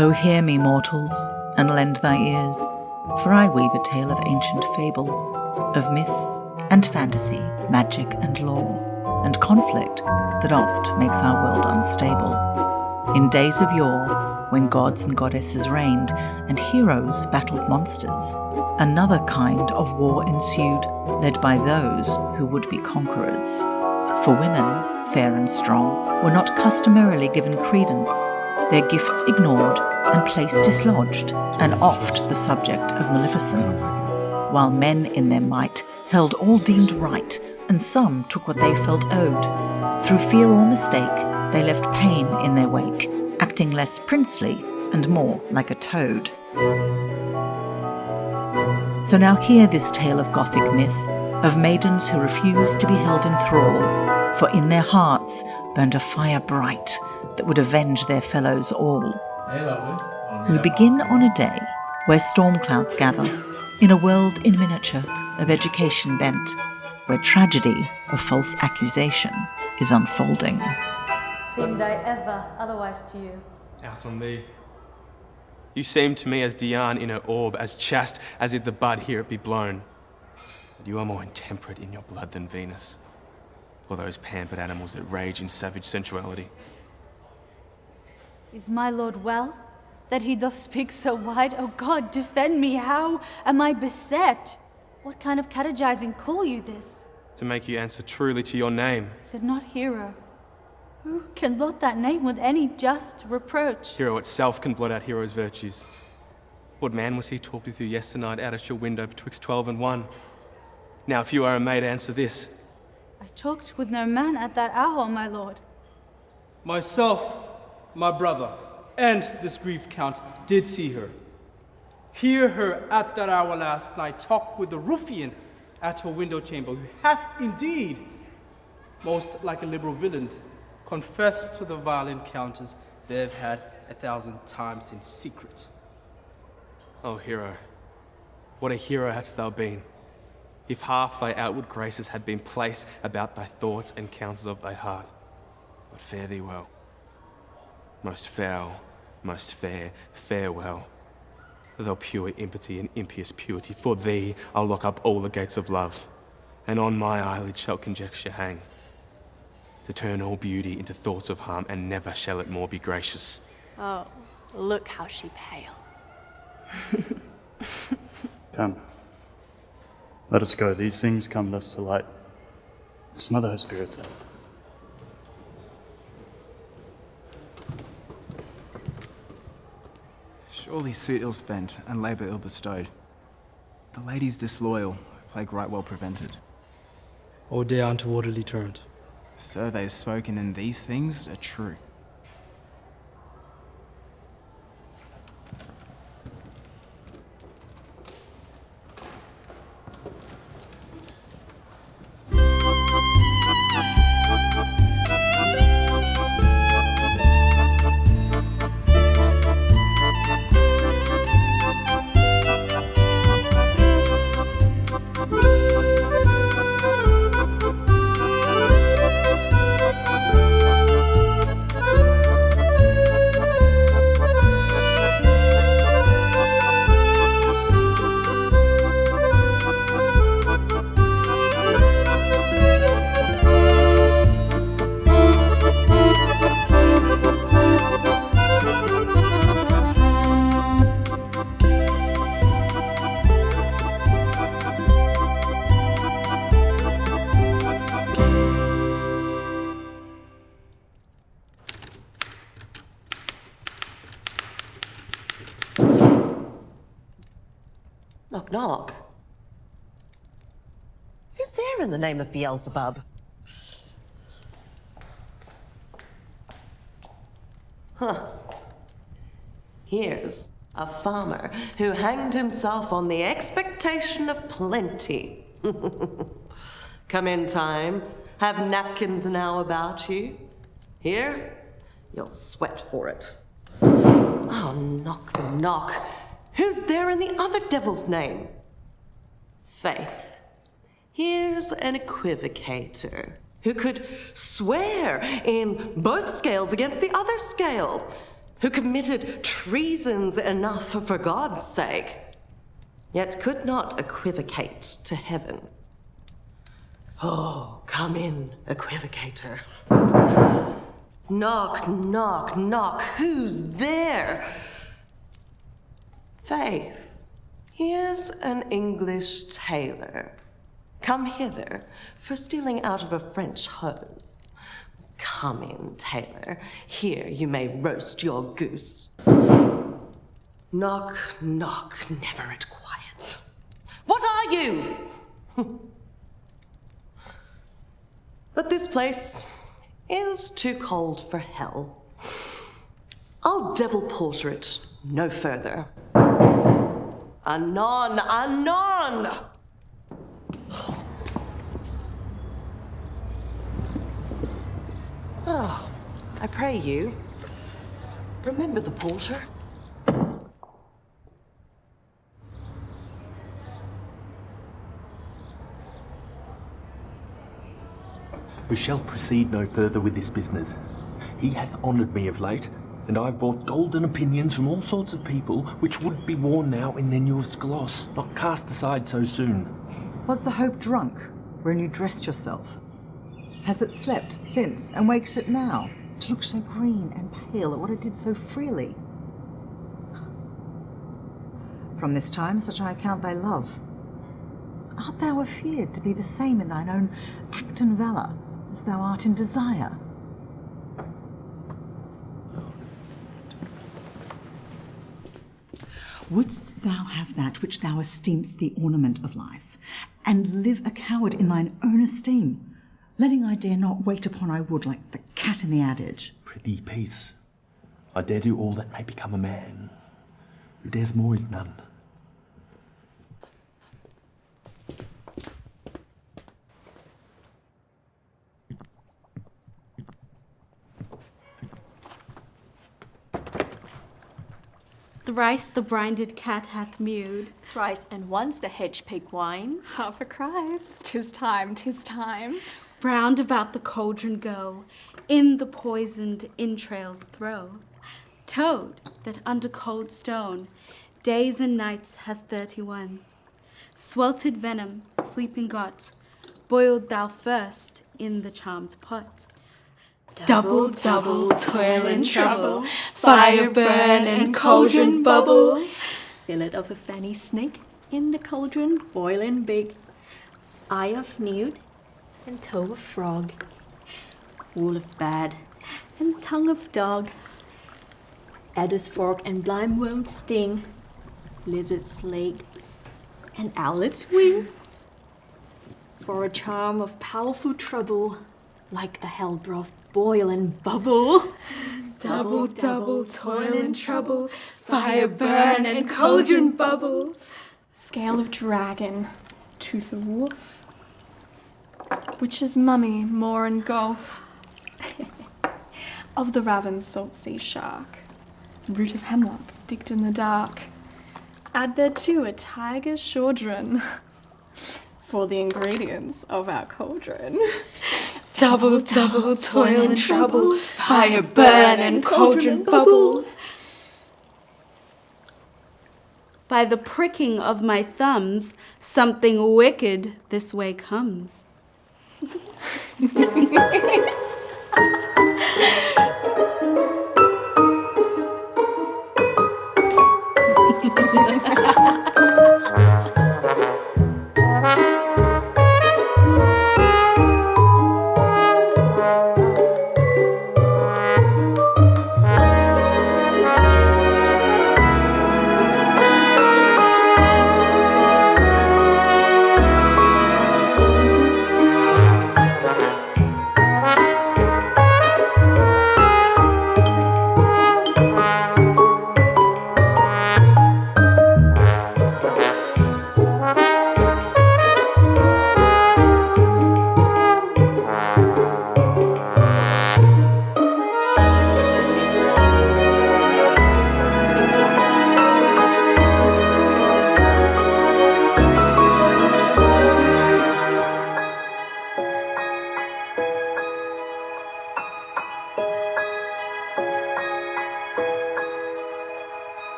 O hear me, mortals, and lend thy ears, for I weave a tale of ancient fable, of myth and fantasy, magic and lore, and conflict that oft makes our world unstable. In days of yore, when gods and goddesses reigned, and heroes battled monsters, another kind of war ensued, led by those who would be conquerors. For women, fair and strong, were not customarily given credence, their gifts ignored and place dislodged, and oft the subject of maleficence, while men in their might held all deemed right, and some took what they felt owed. Through fear or mistake, they left pain in their wake, acting less princely and more like a toad. So now hear this tale of Gothic myth, of maidens who refused to be held in thrall, for in their hearts burned a fire bright that would avenge their fellows all. Hey, lovely. We begin on a day where storm clouds gather, in a world in miniature of education bent, where tragedy of false accusation is unfolding. Seemed I ever otherwise to you? Out on thee. You seem to me as Diane in her orb, as chaste as if the bud here it be blown. But you are more intemperate in your blood than Venus, or those pampered animals that rage in savage sensuality. Is my lord well, that he doth speak so wide? O God, defend me, how am I beset? What kind of catechizing call you this? To make you answer truly to your name. Is it not hero? Who can blot that name with any just reproach? Hero itself can blot out hero's virtues. What man was he talked with you yesternight out at your window betwixt 12 and 1? Now if you are a maid, answer this. I talked with no man at that hour, my lord. Myself, my brother, and this grieved count did see her. Hear her at that hour last night talk with the ruffian at her window chamber, who hath indeed, most like a liberal villain, confessed to the vile encounters they have had 1,000 times in secret. Oh, hero, what a hero hadst thou been, if half thy outward graces had been placed about thy thoughts and counsels of thy heart. But fare thee well. Most foul, most fair, farewell. Thou pure impiety and impious purity, for thee I'll lock up all the gates of love, and on my eyelid shall conjecture hang, to turn all beauty into thoughts of harm, and never shall it more be gracious. Oh, look how she pales. Come. Let us go. These things come thus to light. Smother her spirits out. Surely suit ill spent and labour ill bestowed. The lady's disloyal, plague right well prevented. O day untowardly turned. So they spoken, and these things are true. Knock, knock. Who's there in the name of Beelzebub? Huh. Here's a farmer who hanged himself on the expectation of plenty. Come in time, have napkins now about you. Here, you'll sweat for it. Oh, knock, knock. Who's there in the other devil's name? Faith. Here's an equivocator who could swear in both scales against the other scale, who committed treasons enough for God's sake, yet could not equivocate to heaven. Oh, come in, equivocator. Knock, knock, knock, who's there? Faith, here's an English tailor, come hither for stealing out of a French hose. Come in, tailor, here you may roast your goose. Knock, knock, never at quiet. What are you? But this place is too cold for hell. I'll devil porter it no further. Anon, anon! Oh, I pray you, remember the porter. We shall proceed no further with this business. He hath honoured me of late, and I have bought golden opinions from all sorts of people, which would be worn now in their newest gloss, not cast aside so soon. Was the hope drunk when you dressed yourself? Has it slept since and wakes it now to look so green and pale at what it did so freely? From this time such I account thy love. Art thou afeard to be the same in thine own act and valour as thou art in desire? Wouldst thou have that which thou esteem'st the ornament of life, and live a coward in thine own esteem, letting I dare not wait upon I would like the cat in the adage? Prithee, peace. I dare do all that may become a man. Who dares more is none. Thrice the brinded cat hath mewed. Thrice and once the hedge pig whined. Half a Christ, 'Tis time, 'tis time. Round about the cauldron go, in the poisoned entrails throw. Toad, that under cold stone days and nights has 31. Sweltered venom, sleeping got, boiled thou first in the charmed pot. Double, double, toil and trouble, fire burn and cauldron bubble. Fillet of a fanny snake in the cauldron boiling big. Eye of newt and toe of frog. Wool of bat and tongue of dog. Adder's fork and blind worm's sting. Lizard's leg and owlet's wing. For a charm of powerful trouble, like a hell broth boil and bubble. Double, double, toil and trouble, fire burn and cauldron bubble. Scale of dragon, tooth of wolf, witch's mummy, moor and gulf. Of the raven's salt sea shark, root of hemlock digged in the dark. Add thereto a tiger's chaudron for the ingredients of our cauldron. Double, double, toil and trouble, fire burn and cauldron bubble. By the pricking of my thumbs, something wicked this way comes.